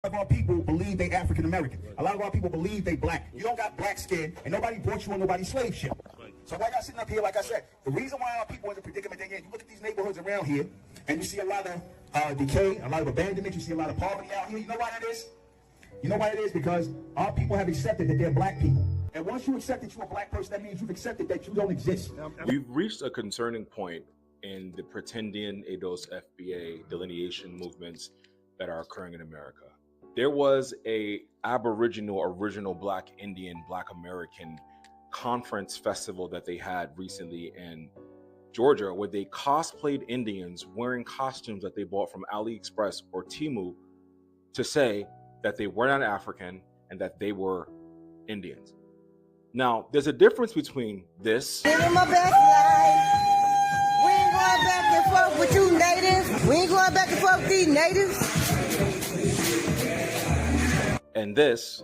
of our people believe they African American. A lot of our people believe they black. You don't got black skin, and nobody brought you on nobody's slave ship. So why y'all sitting up here, like I said, the reason why our people in the predicament they're in, you look at these neighborhoods around here, and you see a lot of decay, a lot of abandonment, you see a lot of poverty out here. You know why that is? You know why it is? Because our people have accepted that they're black people. And once you accept that you're a black person, that means you've accepted that you don't exist. We've reached a concerning point in the pretending ADOS FBA delineation movements that are occurring in America. There was a Aboriginal, original Black Indian, Black American conference festival that they had recently in Georgia, where they cosplayed Indians wearing costumes that they bought from AliExpress or Temu to say that they were not African and that they were Indians. Now, there's a difference between this. Living my best life. We ain't going back and forth with you natives. We ain't going back and forth with these natives. And this.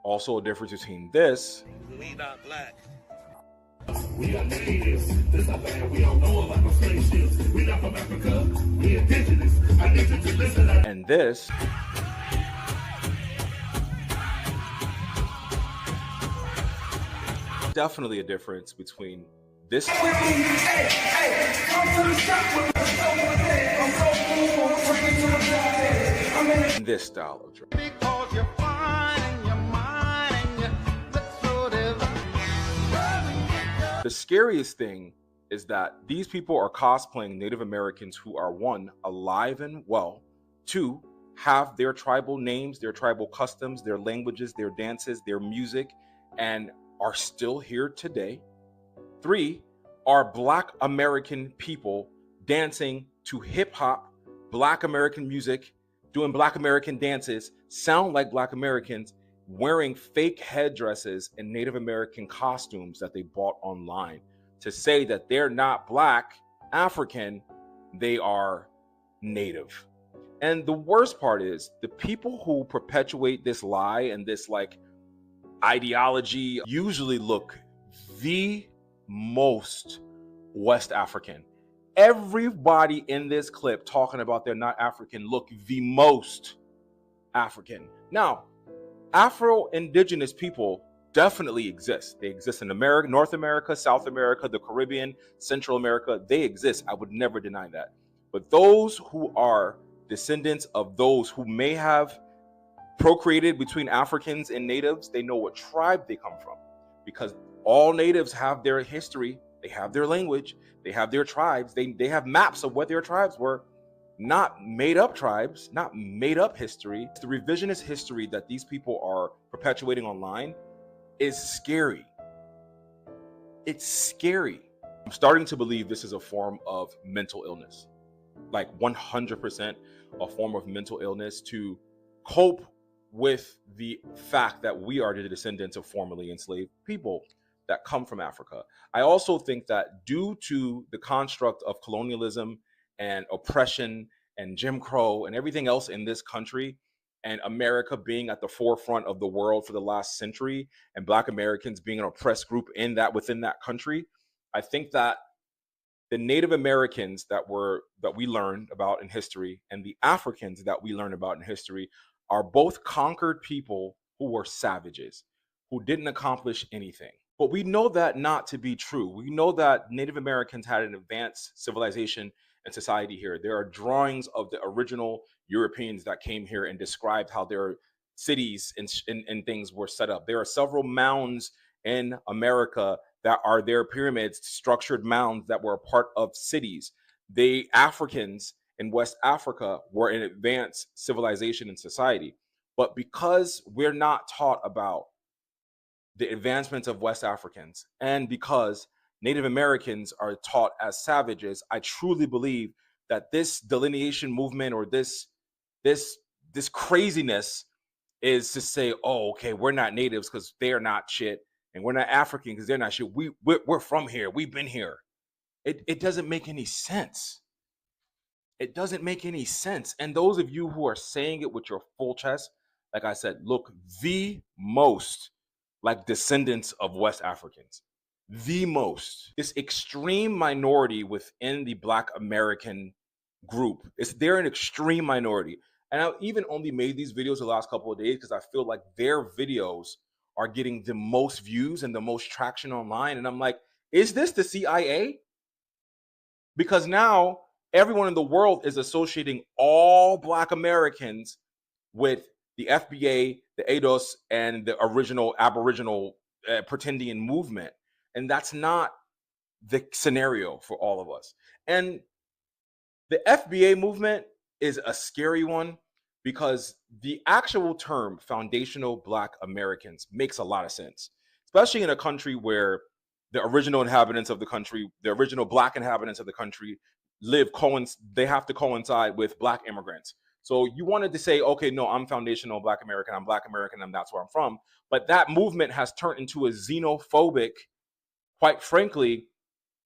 Also a difference between this. We not black. We are natives. This a land we don't know about no spaceships. We not from Africa. We indigenous. I need you to listen. And this. Definitely a difference between this and this style of dress. Because you're fine and you're mine and you look so divine. The scariest thing is that these people are cosplaying Native Americans who are, one, alive and well, two, have their tribal names, their tribal customs, their languages, their dances, their music, and are still here today. Three, are Black American people dancing to hip hop, Black American music, doing Black American dances, sound like Black Americans, wearing fake headdresses and Native American costumes that they bought online to say that they're not Black African, they are Native. And the worst part is the people who perpetuate this lie and this like ideology usually look the most West African. Everybody in this clip talking about they're not African look the most African. Now, Afro-Indigenous people definitely exist. They exist in America, North America, South America, the Caribbean, Central America. They exist. I would never deny that. But those who are descendants of those who may have procreated between Africans and natives, they know what tribe they come from, because all natives have their history, they have their language, they have their tribes, they have maps of what their tribes were, not made up tribes, not made up history. The revisionist history that these people are perpetuating online is scary. It's scary. I'm starting to believe this is a form of mental illness, like 100% a form of mental illness to cope with the fact that we are the descendants of formerly enslaved people that come from Africa. I also think that due to the construct of colonialism and oppression and Jim Crow and everything else in this country, and America being at the forefront of the world for the last century, and Black Americans being an oppressed group in that within that country, I think that the Native Americans that we learned about in history and the Africans that we learned about in history are both conquered people who were savages, who didn't accomplish anything. But we know that not to be true. We know that Native Americans had an advanced civilization and society here. There are drawings of the original Europeans that came here and described how their cities and things were set up. There are several mounds in America that are their pyramids, structured mounds that were a part of cities. The Africans in West Africa were an advanced civilization and society. But because we're not taught about the advancements of West Africans, and because Native Americans are taught as savages, I truly believe that this delineation movement or this craziness is to say, oh, okay, we're not natives because they're not shit, and we're not African because they're not shit. We're from here. We've been here. It doesn't make any sense. It doesn't make any sense. And those of you who are saying it with your full chest, like I said, look the most like descendants of West Africans. the most. This extreme minority within the Black American group. They're an extreme minority. And I even only made these videos the last couple of days because I feel like their videos are getting the most views and the most traction online. And I'm like, is this the CIA? Because now everyone in the world is associating all Black Americans with the FBA, the ADOS, and the original Aboriginal Pretendian movement. And that's not the scenario for all of us. And the FBA movement is a scary one because the actual term foundational Black Americans makes a lot of sense, especially in a country where the original inhabitants of the country, the original Black inhabitants of the country they have to coincide with Black immigrants. So you wanted to say, okay, no, I'm foundational Black American, I'm Black American, and that's where I'm from. But that movement has turned into a xenophobic, quite frankly,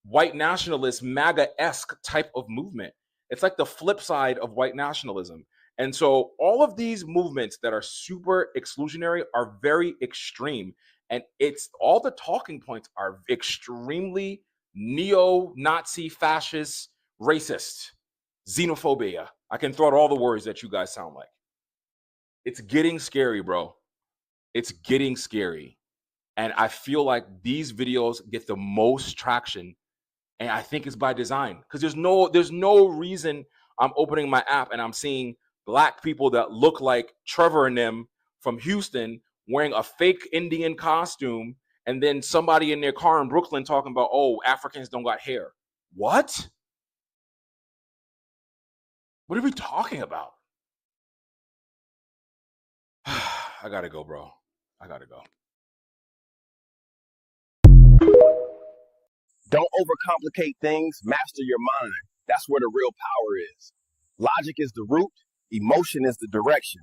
white nationalist, MAGA-esque type of movement. It's like the flip side of white nationalism. And so all of these movements that are super exclusionary are very extreme. And it's all the talking points are extremely neo-Nazi, fascist, racist, xenophobia. I can throw out all the words that you guys sound like. It's getting scary, bro. It's getting scary. And I feel like these videos get the most traction. And I think it's by design because there's no reason I'm opening my app and I'm seeing Black people that look like Trevor and them from Houston wearing a fake Indian costume, and then somebody in their car in Brooklyn talking about, oh, Africans don't got hair. What? What are we talking about? I gotta go, bro. I gotta go. Don't overcomplicate things. Master your mind. That's where the real power is. Logic is the root. Emotion is the direction.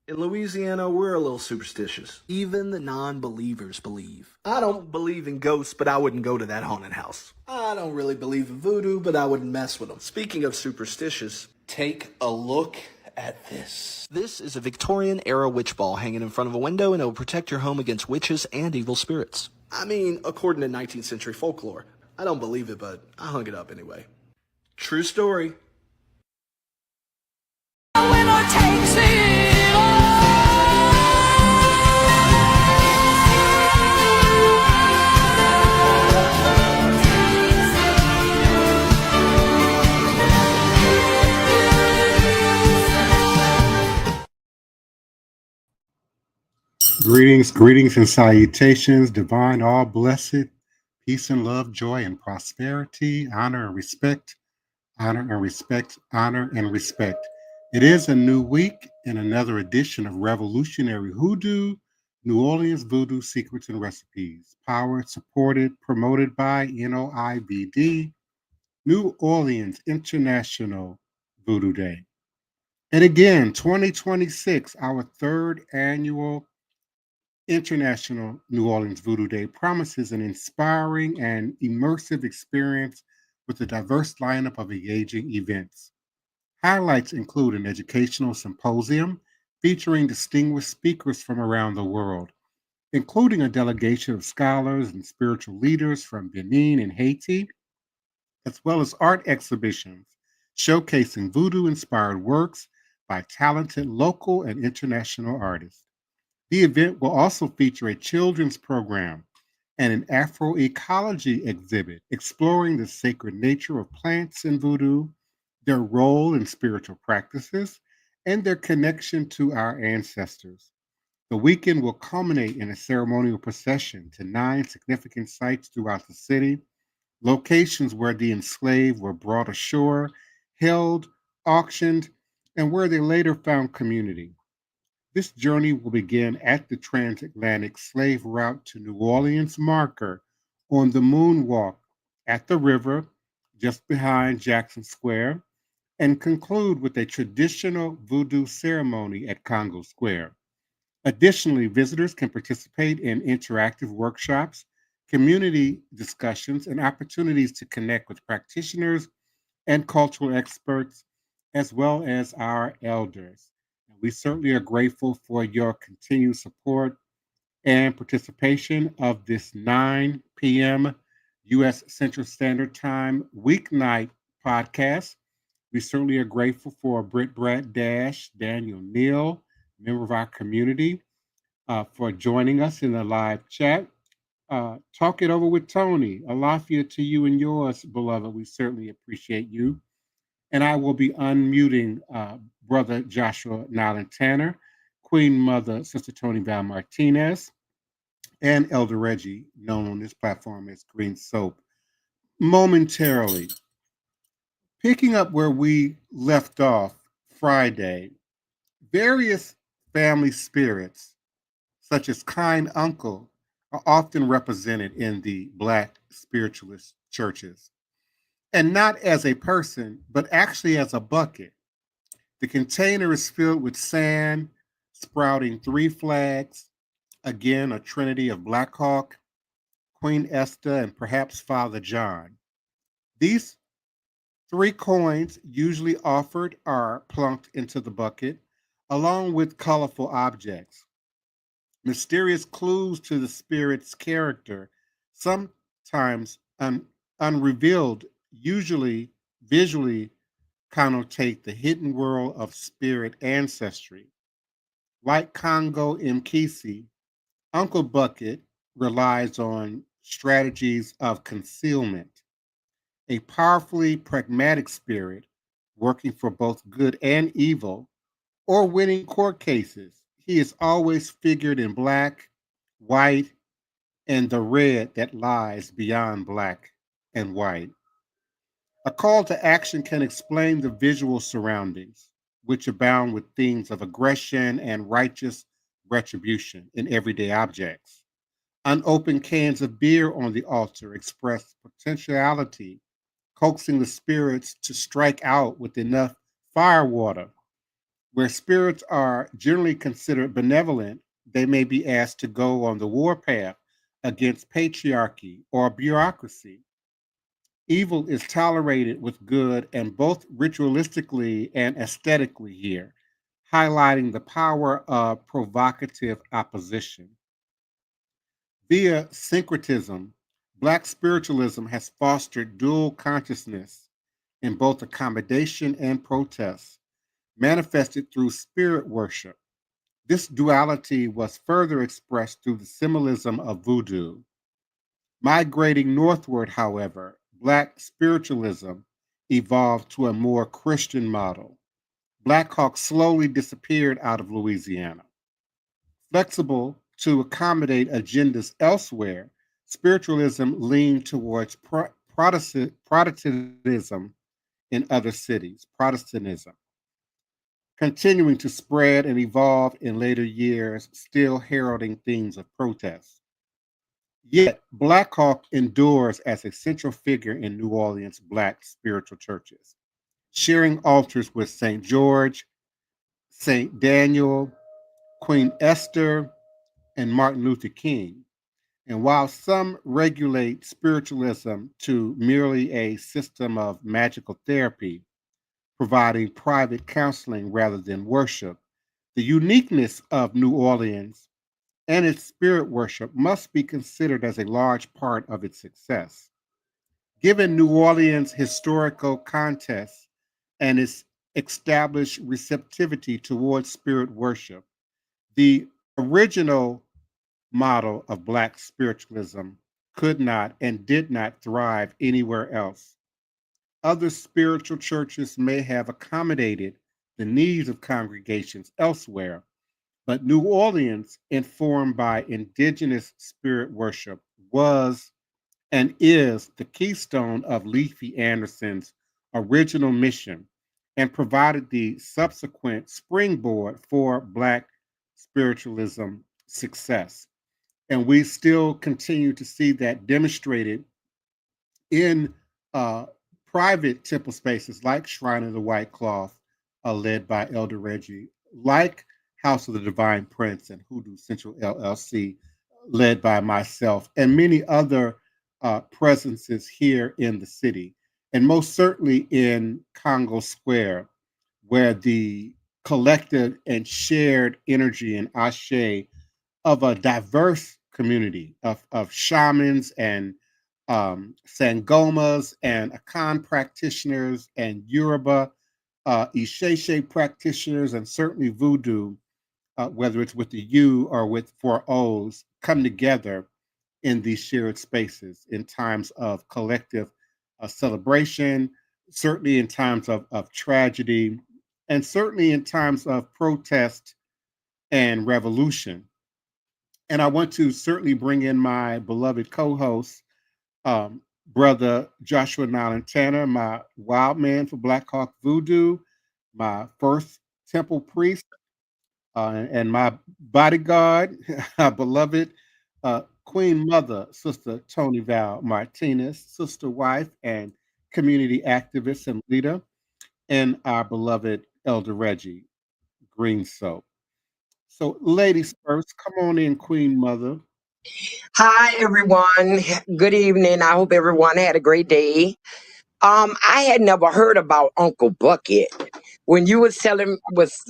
In Louisiana, we're a little superstitious. Even the non-believers believe. I don't believe in ghosts, but I wouldn't go to that haunted house. I don't really believe in voodoo, but I wouldn't mess with them. Speaking of superstitious, take a look at this. This is a Victorian-era witch ball hanging in front of a window, and it will protect your home against witches and evil spirits. I mean, according to 19th century folklore. I don't believe it, but I hung it up anyway. True story. Winner takes it all. Greetings and salutations, divine, all blessed, peace and love, joy and prosperity, honor and respect, honor and respect, honor and respect. It is a new week and another edition of Revolutionary Hoodoo, New Orleans Voodoo Secrets and Recipes, powered, supported, promoted by NOIVD, New Orleans International Voodoo Day. And again, 2026, our third annual International New Orleans Voodoo Day promises an inspiring and immersive experience with a diverse lineup of engaging events. Highlights include an educational symposium featuring distinguished speakers from around the world, including a delegation of scholars and spiritual leaders from Benin and Haiti, as well as art exhibitions showcasing voodoo-inspired works by talented local and international artists. The event will also feature a children's program and an Afroecology exhibit exploring the sacred nature of plants in voodoo, their role in spiritual practices, and their connection to our ancestors. The weekend will culminate in a ceremonial procession to 9 significant sites throughout the city, locations where the enslaved were brought ashore, held, auctioned, and where they later found community. This journey will begin at the transatlantic slave route to New Orleans marker on the moonwalk at the river just behind Jackson Square and conclude with a traditional voodoo ceremony at Congo Square. Additionally, visitors can participate in interactive workshops, community discussions, and opportunities to connect with practitioners and cultural experts, as well as our elders. We certainly are grateful for your continued support and participation of this 9 p.m. U.S. Central Standard Time weeknight podcast. We certainly are grateful for Britt Brad Dash, Daniel Neal, member of our community, for joining us in the live chat. Talk it over with Toni. Alafia to you and yours, beloved. We certainly appreciate you. And I will be unmuting Brother Joshua Nylan Tanner, Queen Mother Sister Toni Val Martinez, and Elder Reggie, known on this platform as Green Soap, momentarily. Picking up where we left off Friday, various family spirits, such as kind uncle, are often represented in the Black spiritualist churches. And not as a person, but actually as a bucket. The container is filled with sand, sprouting 3 flags, again, a trinity of Black Hawk, Queen Esther, and perhaps Father John. These 3 coins, usually offered, are plunked into the bucket, along with colorful objects. Mysterious clues to the spirit's character, sometimes unrevealed, usually visually connotate the hidden world of spirit ancestry. Like Congo Mkisi, Uncle Bucket relies on strategies of concealment. A powerfully pragmatic spirit, working for both good and evil, or winning court cases. He is always figured in black, white, and the red that lies beyond black and white. A call to action can explain the visual surroundings, which abound with themes of aggression and righteous retribution in everyday objects. Unopened cans of beer on the altar express potentiality, coaxing the spirits to strike out with enough firewater. Where spirits are generally considered benevolent, they may be asked to go on the warpath against patriarchy or bureaucracy. Evil is tolerated with good, and both ritualistically and aesthetically here, highlighting the power of provocative opposition. Via syncretism, Black spiritualism has fostered dual consciousness in both accommodation and protest, manifested through spirit worship. This duality was further expressed through the symbolism of voodoo. Migrating northward, however, Black spiritualism evolved to a more Christian model. Black Hawk slowly disappeared out of Louisiana. Flexible to accommodate agendas elsewhere, spiritualism leaned towards Protestantism in other cities, Protestantism, continuing to spread and evolve in later years, still heralding themes of protest. Yet, Black Hawk endures as a central figure in New Orleans Black spiritual churches, sharing altars with St. George, St. Daniel, Queen Esther, and Martin Luther King. And while some regulate spiritualism to merely a system of magical therapy, providing private counseling rather than worship, the uniqueness of New Orleans and its spirit worship must be considered as a large part of its success. Given New Orleans' historical context and its established receptivity towards spirit worship, the original model of Black spiritualism could not and did not thrive anywhere else. Other spiritual churches may have accommodated the needs of congregations elsewhere, but New Orleans, informed by indigenous spirit worship, was and is the keystone of Leafy Anderson's original mission and provided the subsequent springboard for Black spiritualism success. And we still continue to see that demonstrated in private temple spaces like Shrine of the White Cloth, led by Elder Reggie, like House of the Divine Prince and Hoodoo Central LLC, led by myself, and many other presences here in the city. And most certainly in Congo Square, where the collective and shared energy and ashe of a diverse community of shamans and Sangomas and Akan practitioners and Yoruba, Isheshe practitioners, and certainly Voodoo, whether it's with the U or with 4 O's, come together in these shared spaces in times of collective celebration, certainly in times of tragedy, and certainly in times of protest and revolution. And I want to certainly bring in my beloved co-host, Brother Joshua Nylan Tanner, my wild man for Black Hawk Voodoo, my first temple priest, and my bodyguard, our beloved Queen Mother, Sister Toni Val Martinez, sister wife and community activist and leader, and our beloved Elder Reggie Green Soap. So, ladies first, come on in, Queen Mother. Hi, everyone. Good evening. I hope everyone had a great day. I had never heard about Uncle Bucket. When you was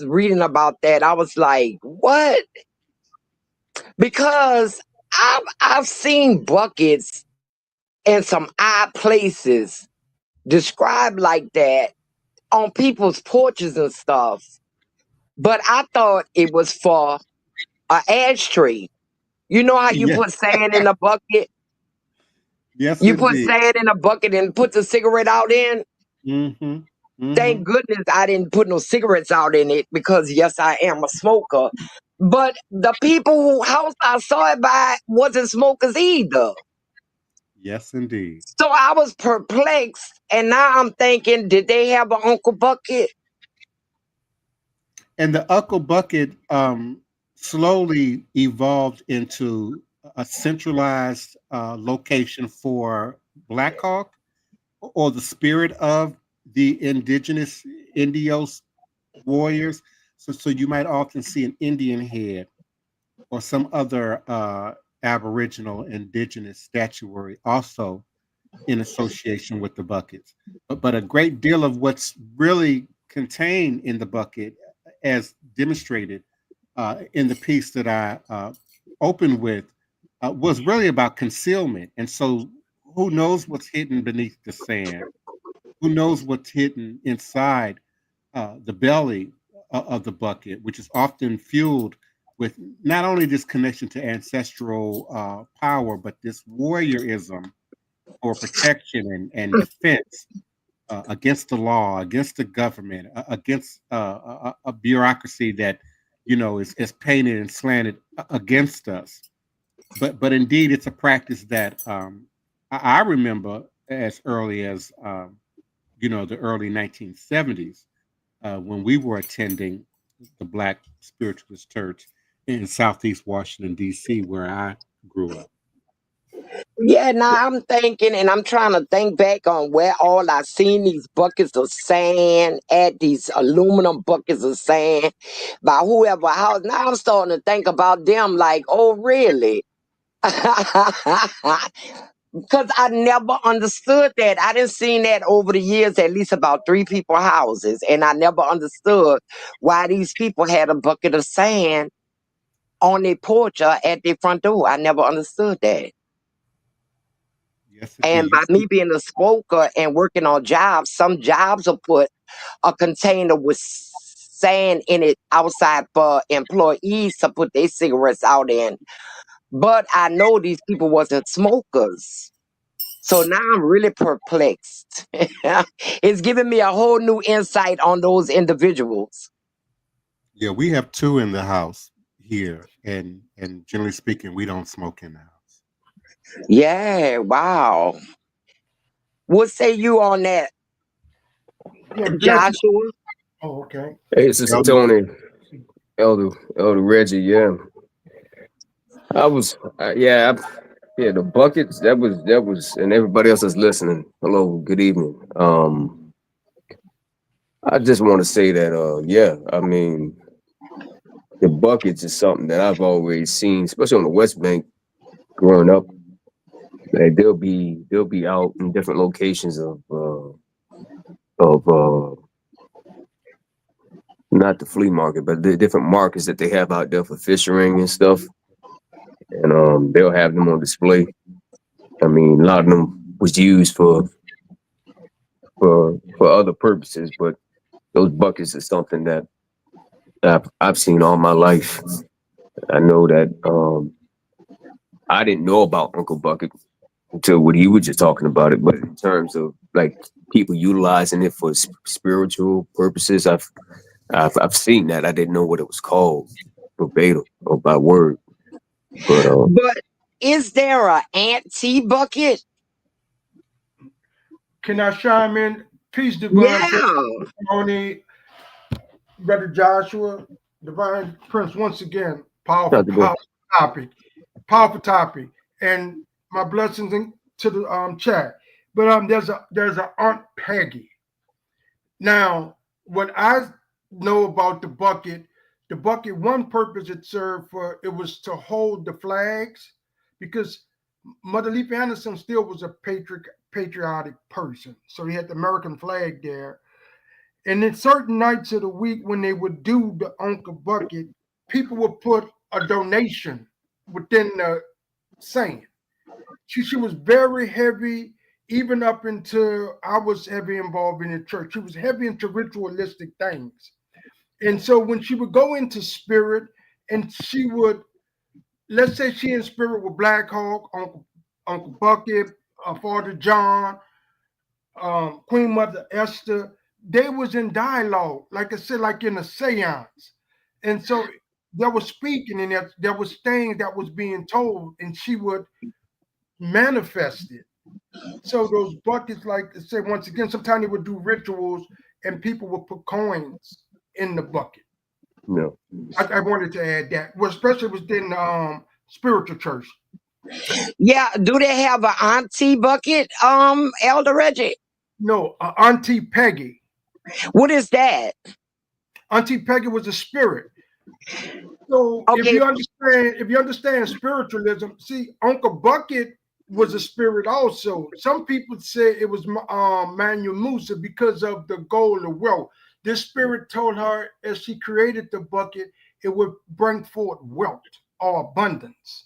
reading about that, I was like, what? Because I've seen buckets in some odd places described like that on people's porches and stuff. But I thought it was for an ashtray. You know how you Yes, put sand in a bucket? yes, You put indeed. sand in a bucket and put the cigarette out in? Mm-hmm. Thank goodness I didn't put no cigarettes out in it because, yes, I am a smoker. But the people whose house I saw it by wasn't smokers either. Yes, indeed. So I was perplexed. And now I'm thinking, did they have an Uncle Bucket? And the Uncle Bucket slowly evolved into a centralized location for Black Hawk, or the spirit of the indigenous Indios warriors. So you might often see an Indian head or some other Aboriginal indigenous statuary also in association with the buckets. But a great deal of what's really contained in the bucket, as demonstrated in the piece that I opened with, was really about concealment. And so, who knows what's hidden beneath the sand? Who knows what's hidden inside the belly of the bucket, which is often fueled with not only this connection to ancestral power, but this warriorism for protection and defense against the law, against the government, against a bureaucracy that is painted and slanted against us. But indeed, it's a practice that I remember as early as the early 1970s when we were attending the Black Spiritualist Church in Southeast Washington D.C., where I grew up. Yeah, now I'm thinking, and I'm trying to think back on where all I seen these buckets of sand at, these aluminum buckets of sand by whoever house. Now I'm starting to think about them like, oh, really? Because I never understood that. I didn't seen that over the years, at least about 3 people houses, and I never understood why these people had a bucket of sand on their porch or at their front door. I never understood that. Yes, And indeed. by me being a smoker and working on jobs, some jobs will put a container with sand in it outside for employees to put their cigarettes out in. But I know these people wasn't smokers. So now I'm really perplexed. It's giving me a whole new insight on those individuals. Yeah, we have 2 in the house here, and generally speaking, we don't smoke in the house. Yeah, wow. What say you on that, Yeah, Joshua? Oh, okay. Hey, Sister Elder, Toni. Elder Reggie, yeah. I was, the buckets. That was, and everybody else that's listening. Hello, good evening. I just want to say that, I mean, the buckets is something that I've always seen, especially on the West Bank, growing up. Like they'll be out in different locations of not the flea market, but the different markets that they have out there for fishing and stuff, and they'll have them on display. I mean, a lot of them was used for other purposes, but those buckets is something that I've seen all my life. I know that I didn't know about Uncle Bucket until what he was just talking about it, but in terms of like people utilizing it for spiritual purposes, I've seen that. I didn't know what it was called verbatim or by word, But is there an anti-bucket? Can I chime in? Peace, Divine Prince, Yeah. Toni, Brother Joshua, Divine Prince, once again, powerful topic, and my blessings to the chat. But there's a Aunt Peggy. Now, what I know about the bucket, one purpose it served for, it was to hold the flags, because Mother Leaf Anderson still was a patriotic person. So he had the American flag there. And in certain nights of the week when they would do the Uncle Bucket, people would put a donation within the saying. She was very heavy, even up until I was heavy involved in the church. She was heavy into ritualistic things. And so when she would go into spirit, and she would, let's say she in spirit with Black Hawk, Uncle Bucket, Father John, Queen Mother Esther, they was in dialogue, like I said, like in a seance. And so there was speaking, and there was things that was being told, and she would manifest it. So those buckets, like I said, once again, sometimes they would do rituals, and people would put coins in the bucket. No. I wanted to add that, well, especially within spiritual church. Yeah, do they have an auntie bucket, Elder Reggie? No, Auntie Peggy. What is that? Auntie Peggy was a spirit. So Okay. if you understand spiritualism, see, Uncle Bucket was a spirit also. Some people say it was Manuel Musa because of the gold of wealth. This spirit told her as she created the bucket, it would bring forth wealth or abundance.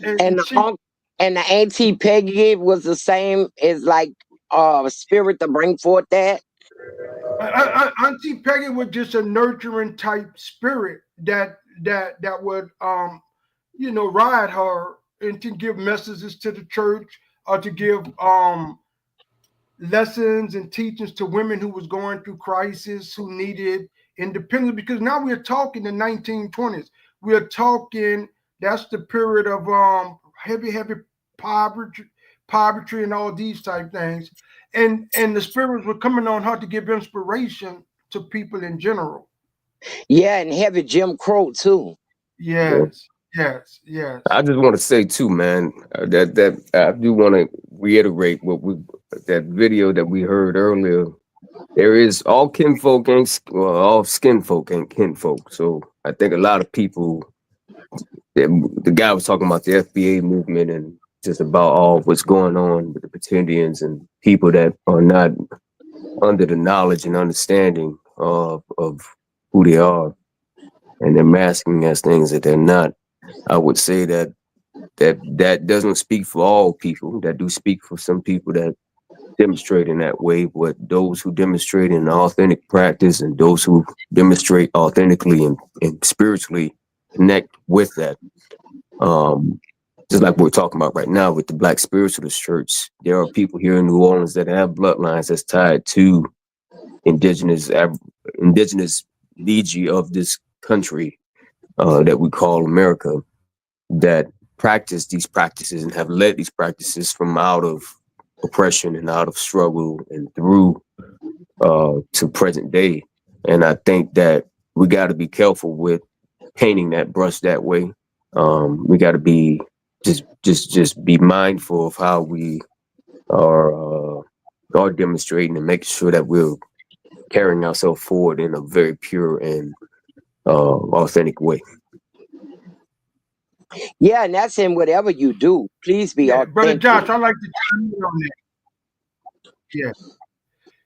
And the Auntie Peggy was the same as like spirit to bring forth that. Auntie Peggy was just a nurturing type spirit that would ride her and to give messages to the church, or to give lessons and teachings to women who was going through crisis, who needed independence. Because now we're talking the 1920s. We're talking, that's the period of heavy poverty and all these type things. And the spirits were coming on her to give inspiration to people in general. Yeah, and heavy Jim Crow too. Yes. I just want to say too, man, that I do want to reiterate that video that we heard earlier. There is all kinfolk all skin folk ain't kinfolk. So I think a lot of people, the guy was talking about the FBA movement and just about all what's going on with the pretendians and people that are not under the knowledge and understanding of who they are, and they're masking as things that they're not. I would say that doesn't speak for all people. That do speak for some people that demonstrate in that way, but those who demonstrate in authentic practice and those who demonstrate authentically and spiritually connect with that. Just like we're talking about right now with the Black Spiritualist Church, there are people here in New Orleans that have bloodlines that's tied to indigenous Liji of this country that we call America, that practice these practices and have led these practices from out of oppression and out of struggle and through to present day. And I think that we got to be careful with painting that brush that way. We got to be just be mindful of how we are demonstrating and making sure that we're carrying ourselves forward in a very pure and authentic way. Yeah, and that's in whatever you do. Please be Yeah, Brother authentic. Josh, I'd like to chime in on that. Yeah.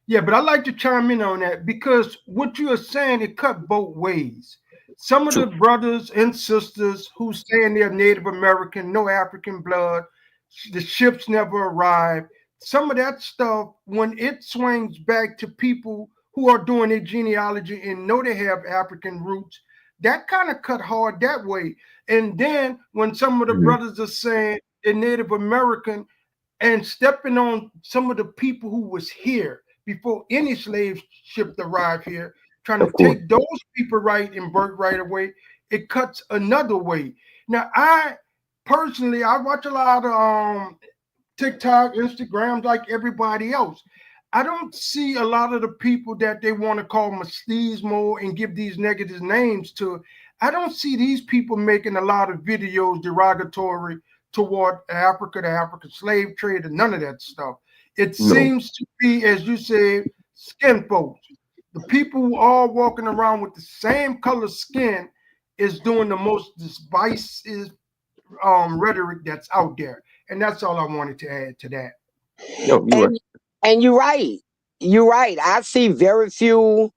Yeah, but I'd like to chime in on that because what you are saying, it cut both ways. Some of the brothers and sisters who saying they're Native American, no African blood, the ships never arrived. Some of that stuff, when it swings back to people who are doing their genealogy and know they have African roots, that kind of cut hard that way. And then when some of the brothers are saying they're Native American and stepping on some of the people who was here before any slave ship arrived here, trying to take those people right and birthright away, it cuts another way. Now, I personally, I watch a lot of TikTok, Instagram, like everybody else. I don't see a lot of the people that they want to call machismo and give these negative names to. I don't see these people making a lot of videos derogatory toward Africa, the African slave trade, and none of that stuff. It seems to be, as you said, skin folks. The people who are walking around with the same color skin is doing the most divisive rhetoric that's out there. And that's all I wanted to add to that. And you're right. You're right. I see very few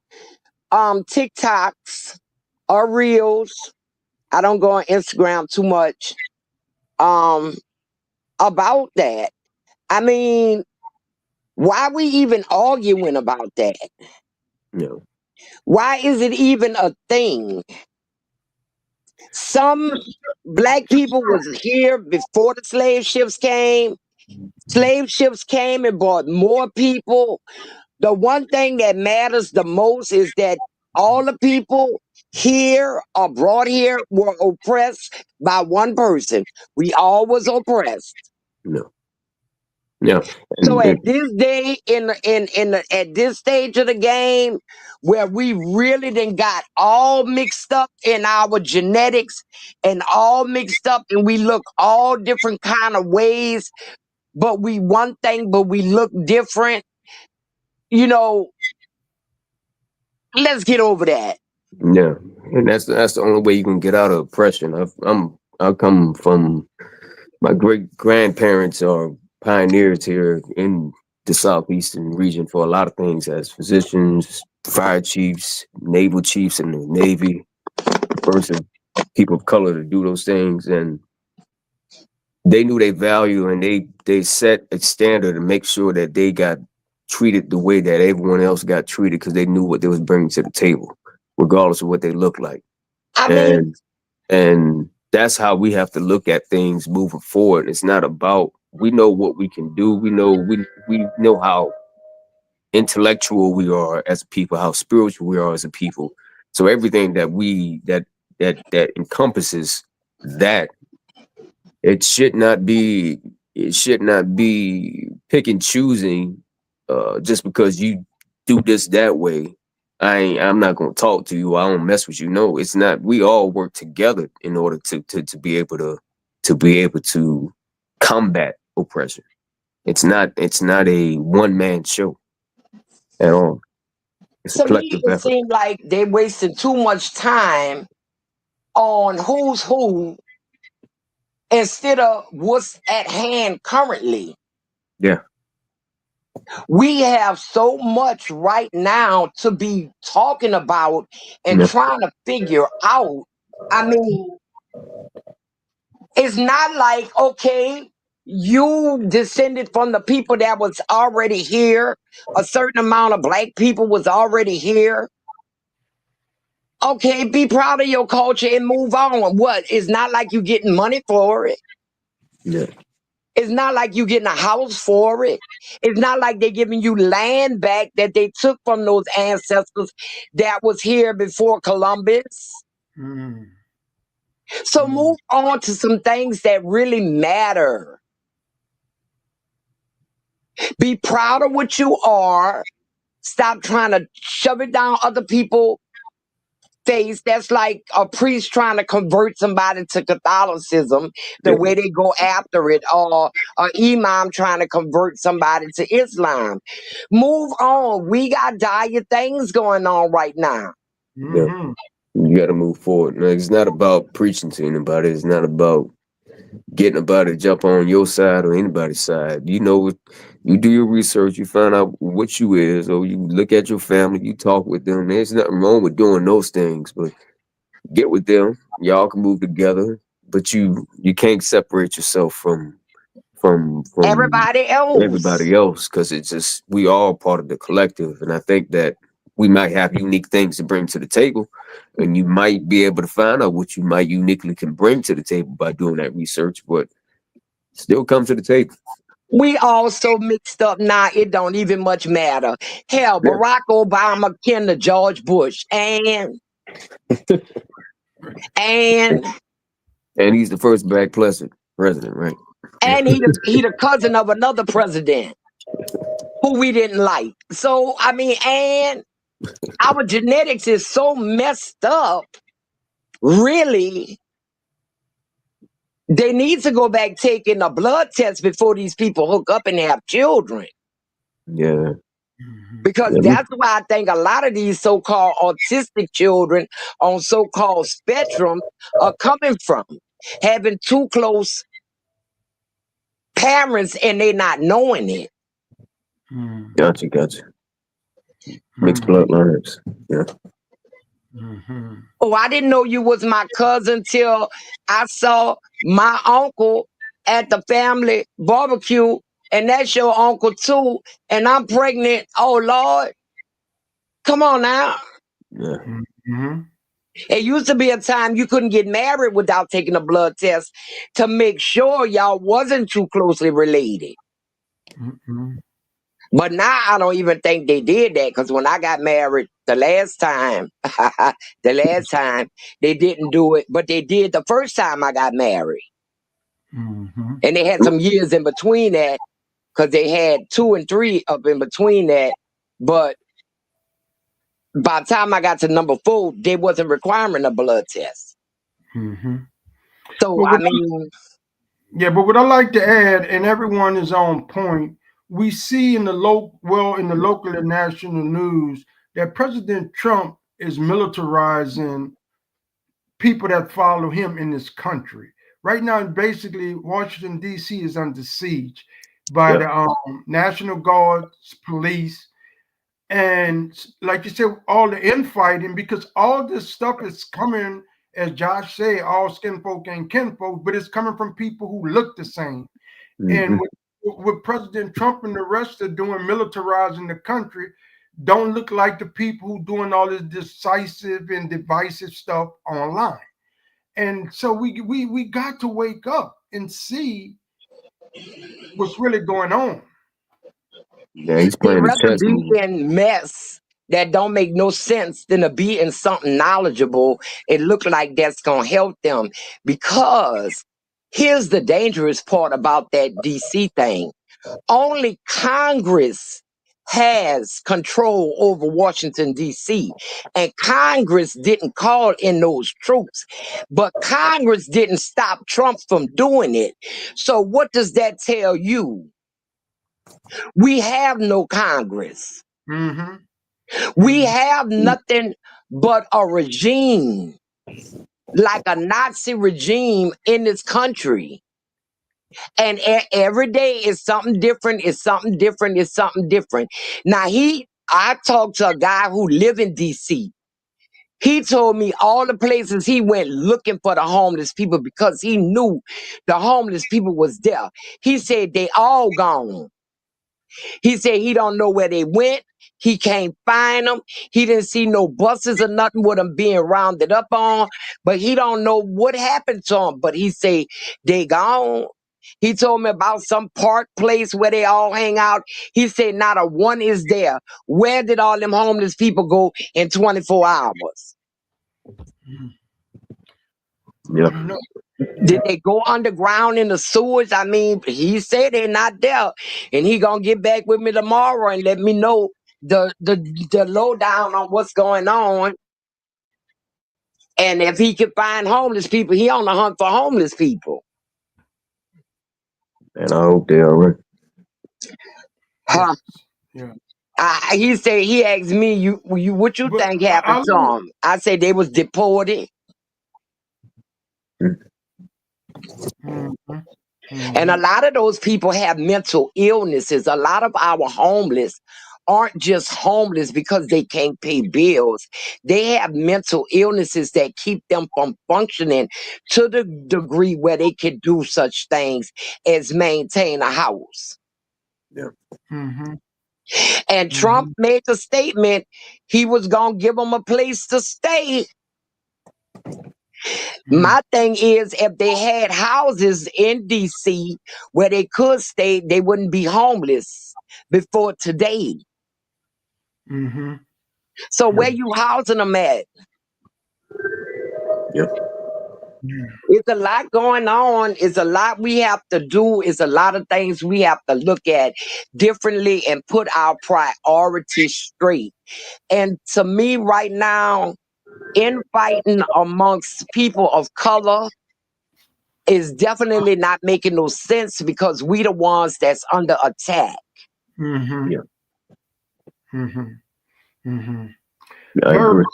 TikToks or reels. I don't go on Instagram too much about that. I mean, why are we even arguing about that? No. Why is it even a thing? Some black people was here before the slave ships came. Slave ships came and brought more people. The one thing that matters the most is that all the people here or brought here were oppressed by one person. We all was oppressed. No. Yeah. So at this day, at this stage of the game, where we really done got all mixed up in our genetics and all mixed up, and we look all different kind of ways, but we one thing, but we look different. You know, let's get over that. Yeah, and that's the only way you can get out of oppression. I come from, my great grandparents are pioneers here in the southeastern region for a lot of things, as physicians, fire chiefs, naval chiefs in the Navy, first people of color to do those things, and they knew their value, and they set a standard to make sure that they got treated the way that everyone else got treated, because they knew what they was bringing to the table, regardless of what they look like. And that's how we have to look at things moving forward. It's not about, we know what we can do. We know how intellectual we are as a people, how spiritual we are as a people. So everything that encompasses that, it should not be pick and choosing just because you do this that way. I'm not gonna talk to you. I don't mess with you. No, it's not. We all work together in order to be able to combat oppression. It's not a one-man show at all. It's a collective it effort. seems like they're wasting too much time on who's who instead of what's at hand currently. Yeah. We have so much right now to be talking about and trying to figure out. I mean, it's not like, okay, you descended from the people that was already here. A certain amount of black people was already here. Okay, be proud of your culture and move on. What? It's not like you getting money for it. Yeah. It's not like you getting a house for it. It's not like they're giving you land back that they took from those ancestors that was here before Columbus. So move on to some things that really matter. Be proud of what you are. Stop trying to shove it down other people's face. That's like a priest trying to convert somebody to Catholicism, the Yeah. way they go after it, or an imam trying to convert somebody to Islam. Move on. We got dire things going on right now. Yeah. You got to move forward. Now, it's not about preaching to anybody. It's not about getting about to jump on your side or anybody's side. You know, you do your research, you find out what you is, or you look at your family, you talk with them. There's nothing wrong with doing those things, but get with them. Y'all can move together, but you can't separate yourself from Everybody else. everybody else, because it's just, we all part of the collective. And I think that we might have unique things to bring to the table, and you might be able to find out what you might uniquely can bring to the table by doing that research, but still come to the table. We all so mixed up now, it don't even much matter. Hell, Yeah. Barack Obama kin to George Bush, and he's the first black president, right? and he the cousin of another president who we didn't like. So I mean, and our genetics is so messed up. Really, they need to go back taking a blood test before these people hook up and have children. Yeah. Because that's why I think a lot of these so-called autistic children on so-called spectrum are coming from having too close parents and they not knowing it. Gotcha. Mixed bloodlines. Yeah. Oh, I didn't know you was my cousin till I saw my uncle at the family barbecue, and that's your uncle too, and I'm pregnant. Oh, Lord. Come on now. Yeah. It used to be a time you couldn't get married without taking a blood test to make sure y'all wasn't too closely related. But now I don't even think they did that, because when I got married the last time, they didn't do it, but they did the first time I got married. And they had some years in between that, because they had 2 and 3 up in between that. But by the time I got to number 4, they wasn't requiring a blood test. So, Well, I mean... Yeah, but what I like to add, and everyone is on point, we see in the local and national news that President Trump is militarizing people that follow him in this country. Right now, basically, Washington, D.C. is under siege by the National Guard, police, and like you said, all the infighting, because all this stuff is coming, as Josh said, all skin folk and kinfolk, but it's coming from people who look the same. And with President Trump and the rest are doing, militarizing the country, don't look like the people who doing all this decisive and divisive stuff online. And so we got to wake up and see what's really going on. Yeah, he's playing the chess be move. in mess that don't make no sense than to be in something knowledgeable. It look like that's gonna help them, because here's the dangerous part about that DC thing. Only Congress has control over Washington, D.C. And Congress didn't call in those troops, but Congress didn't stop Trump from doing it. So what does that tell you? We have no Congress. We have nothing but a regime, like a Nazi regime in this country. And every day is something different, it's something different, it's something different. Now, I talked to a guy who live in D.C. He told me all the places he went looking for the homeless people, because he knew the homeless people was there. He said they all gone. He said he don't know where they went. He can't find them. He didn't see no buses or nothing with them being rounded up on, but he don't know what happened to them. But he said they gone. He told me about some park place where they all hang out. He said not a one is there. Where did all them homeless people go in 24 hours? Yep. Did they go underground in the sewers? I mean, he said they're not there, and he gonna get back with me tomorrow and let me know the lowdown on what's going on. And if he could find homeless people, he on the hunt for homeless people. And I hope they are right. Huh? Yeah. He said, he asked me, you what you But think happened to them? I said they was deported. Mhm. And a lot of those people have mental illnesses. A lot of our homeless aren't just homeless because they can't pay bills. They have mental illnesses that keep them from functioning to the degree where they can do such things as maintain a house. Yeah. Mhm. And Trump made the statement he was going to give them a place to stay. My thing is, if they had houses in D.C. where they could stay, they wouldn't be homeless before today. Mm-hmm. So where you housing them at? Yep. It's a lot going on. It's a lot we have to do. It's a lot of things we have to look at differently and put our priorities straight. And to me right now, infighting amongst people of color is definitely not making no sense because we the ones that's under attack. Mm-hmm. Yeah. Mm-hmm. Mm-hmm. I agree.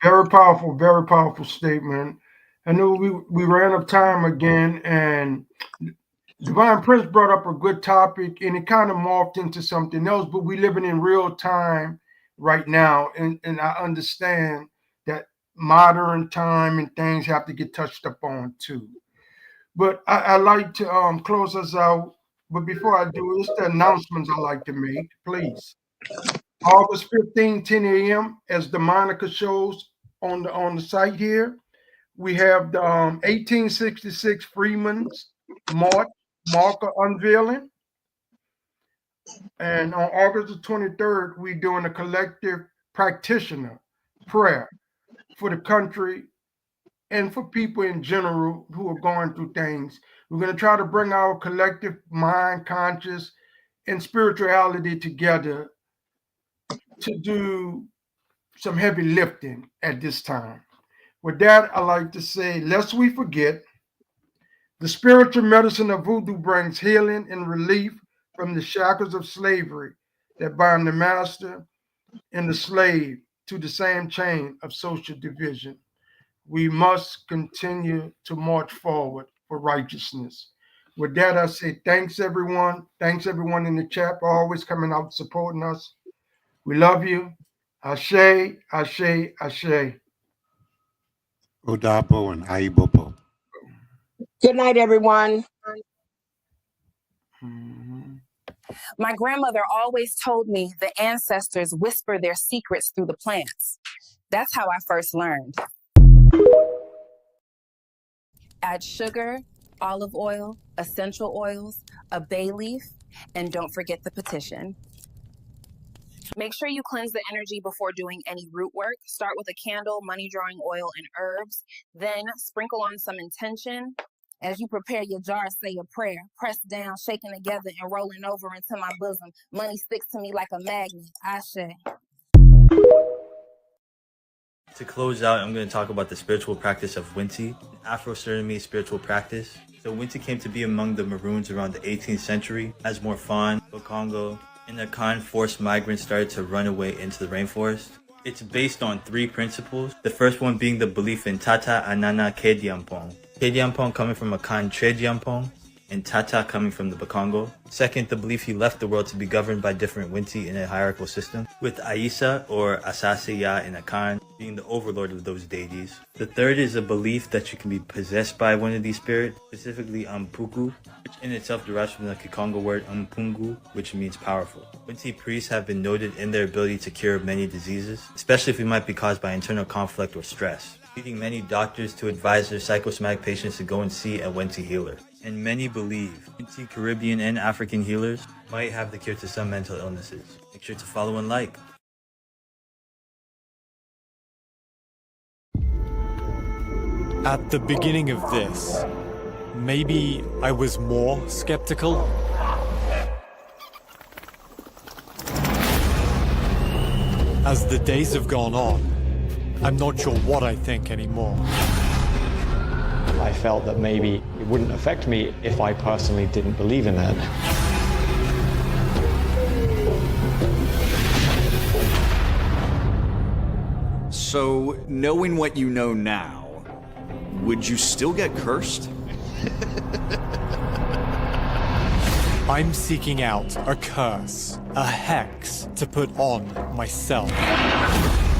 Very powerful statement. I know we ran out of time again, and Divine Prince brought up a good topic, and it kind of morphed into something else, but we living in real time right now, and I understand that modern time and things have to get touched upon too. But I like to close us out. But before I do, it's the announcements I like to make, please. August 15, 10 a.m., as the Monica shows on the site here, we have the 1866 Freeman's marker unveiling. And on August the 23rd, we're doing a collective practitioner prayer for the country and for people in general who are going through things. We're going to try to bring our collective mind, conscious, and spirituality together to do some heavy lifting at this time. With that, I like to say, lest we forget, the spiritual medicine of voodoo brings healing and relief from the shackles of slavery that bind the master and the slave to the same chain of social division. We must continue to march forward for righteousness. With that, I say thanks, everyone. Thanks, everyone in the chat for always coming out supporting us. We love you. Ashe, ashe, ashe. Odabo and AYIBOBO. Good night, everyone. My grandmother always told me the ancestors whisper their secrets through the plants. That's how I first learned. Add sugar, olive oil, essential oils, a bay leaf, and don't forget the petition. Make sure you cleanse the energy before doing any root work. Start with a candle, money drawing oil, and herbs. Then sprinkle on some intention. As you prepare your jar, say a prayer. Press down, shaking together, and rolling over into my bosom. Money sticks to me like a magnet. Ashe. To close out, I'm going to talk about the spiritual practice of Winti, Afro-Surinamese spiritual practice. So Winti came to be among the Maroons around the 18th century as Morfan, Bakongo, and the Akan forced migrants started to run away into the rainforest. It's based on 3 principles. The first one being the belief in Tata Anana Kediampong. Kediampong coming from Akan Trediampong, and Tata coming from the Bakongo. Second, the belief he left the world to be governed by different Winti in a hierarchical system, with Aisa or Asasiya in Akan being the overlord of those deities. The third is a belief that you can be possessed by one of these spirits, specifically Ampuku, which in itself derives from the Kikongo word Ampungu, which means powerful. Winti priests have been noted in their ability to cure many diseases, especially if they might be caused by internal conflict or stress, leading many doctors to advise their psychosomatic patients to go and see a Winti healer. And many believe Winti Caribbean and African healers might have the cure to some mental illnesses. Make sure to follow and like. At the beginning of this, maybe I was more skeptical. As the days have gone on, I'm not sure what I think anymore. I felt that maybe it wouldn't affect me if I personally didn't believe in it. So, knowing what you know now, would you still get cursed? I'm seeking out a curse, a hex, to put on myself.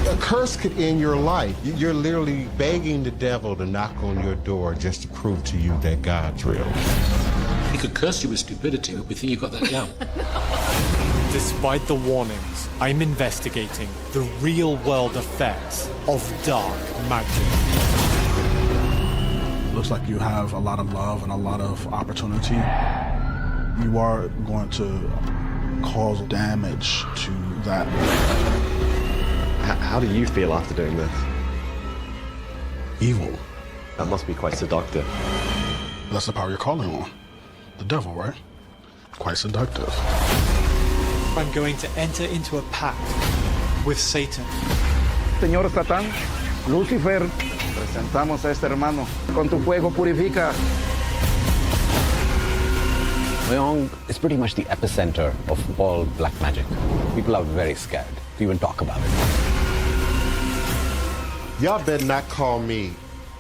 A curse could end your life. You're literally begging the devil to knock on your door just to prove to you that God's real. He could curse you with stupidity, but we think you got that down. Despite the warnings, I'm investigating the real-world effects of dark magic. Looks like you have a lot of love and a lot of opportunity. You are going to cause damage to that. How do you feel after doing this? Evil. That must be quite seductive. That's the power you're calling on. The devil, right? Quite seductive. I'm going to enter into a pact with Satan. Señor Satán, Lucifer, presentamos a este hermano. Con tu fuego purifica. Wyong is pretty much the epicenter of all black magic. People are very scared to even talk about it. Y'all better not call me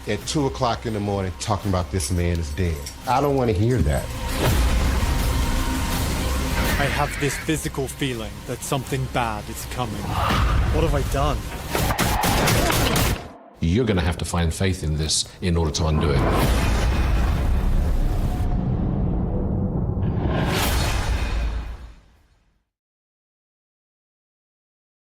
at 2 o'clock in the morning talking about this man is dead. I don't want to hear that. I have this physical feeling that something bad is coming. What have I done? You're going to have to find faith in this in order to undo it.